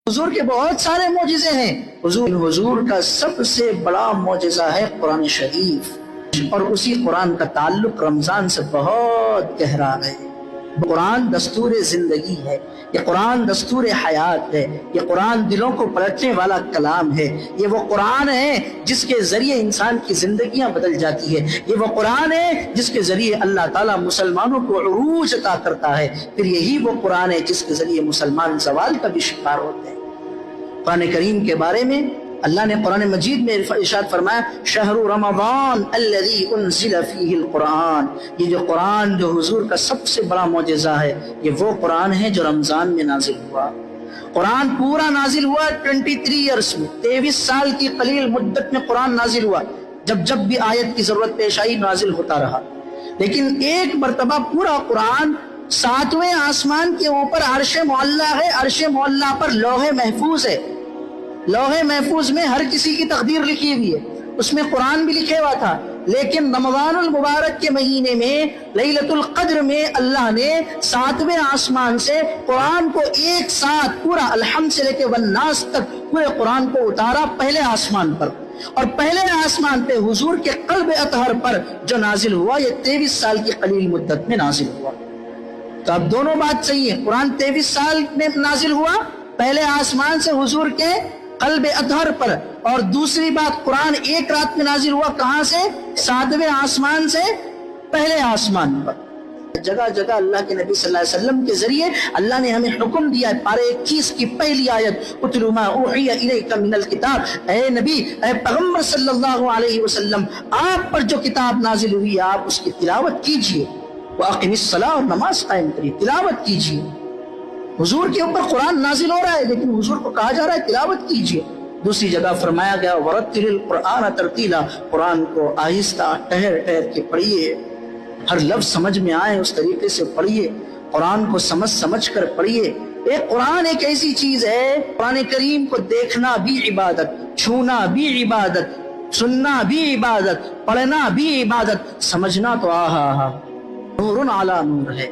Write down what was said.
حضور کے بہت سارے معجزے ہیں، حضور کا سب سے بڑا معجزہ ہے قرآن شریف، اور اسی قرآن کا تعلق رمضان سے بہت گہرا ہے۔ قرآن دستور زندگی ہے، یہ قرآن دستور حیات ہے، یہ قرآن دلوں کو پلٹنے والا کلام ہے، یہ وہ قرآن ہے جس کے ذریعے انسان کی زندگیاں بدل جاتی ہے، یہ وہ قرآن ہے جس کے ذریعے اللہ تعالیٰ مسلمانوں کو عروج عطا کرتا ہے، پھر یہی وہ قرآن ہے جس کے ذریعے مسلمان زوال کا بھی شکار ہوتے ہیں۔ قرآن کریم کے بارے میں اللہ نے قرآن مجید میں ارشاد فرمایا شہر رمضان الذی انزل فیہ القرآن، یہ جو قرآن جو حضور کا سب سے بڑا معجزہ ہے، یہ وہ قرآن ہے جو رمضان میں نازل ہوا۔ قرآن پورا نازل ہوا 23 ایئرس میں، 23 سال کی قلیل مدت میں قرآن نازل ہوا، جب بھی آیت کی ضرورت پیش آئی نازل ہوتا رہا، لیکن ایک مرتبہ پورا قرآن 7ویں آسمان کے اوپر عرش معلیٰ ہے، عرش معلیٰ پر لوح محفوظ ہے، لوح محفوظ میں ہر کسی کی تقدیر لکھی ہوئی ہے، اس میں قرآن بھی لکھے ہوا تھا، لیکن رمضان المبارک کے مہینے میں لیلۃ القدر میں اللہ نے 7ویں آسمان سے قرآن کو ایک ساتھ پورا الحمد سے لے کے والناس تک پورے قرآن کو اتارا پہلے آسمان پر، اور پہلے آسمان پہ حضور کے قلب اطہر پر جو نازل ہوا یہ 23 سال کی قلیل مدت میں نازل ہوا۔ تو اب دونوں بات صحیح ہے، قرآن 23 سال میں نازل ہوا پہلے آسمان سے حضور کے قلب اطہر پر، اور دوسری بات قرآن ایک رات میں نازل ہوا کہاں سے؟ 7ویں آسمان سے پہلے آسمان پر۔ جگہ جگہ اللہ کے نبی صلی اللہ علیہ وسلم کے ذریعے اللہ نے ہمیں حکم دیا ہے، پارہ 21 کی پہلی آیت اتل ما اوحی الیک من الکتاب، اے نبی اے پیغمبر صلی اللہ علیہ وسلم آپ پر جو کتاب نازل ہوئی ہے آپ اس کی تلاوت کیجئے، واقم الصلاۃ، اور نماز قائم کریے، تلاوت کیجئے۔ حضور کے اوپر قرآن نازل ہو رہا ہے لیکن حضور کو کہا جا رہا ہے تلاوت کیجئے۔ دوسری جگہ فرمایا گیا وَرَتِّلِ الْقُرْآنَ تَرْتِيلًا، قرآن کو آہستہ ٹھہر ٹھہر کے پڑھیے، ہر لفظ سمجھ میں آئے اس طریقے سے پڑھیے، قرآن کو سمجھ کر پڑھیے۔ ایک قرآن ایک ایسی چیز ہے، قرآن کریم کو دیکھنا بھی عبادت، چھونا بھی عبادت، سننا بھی عبادت، پڑھنا بھی عبادت، سمجھنا تو نور علی نور ہے۔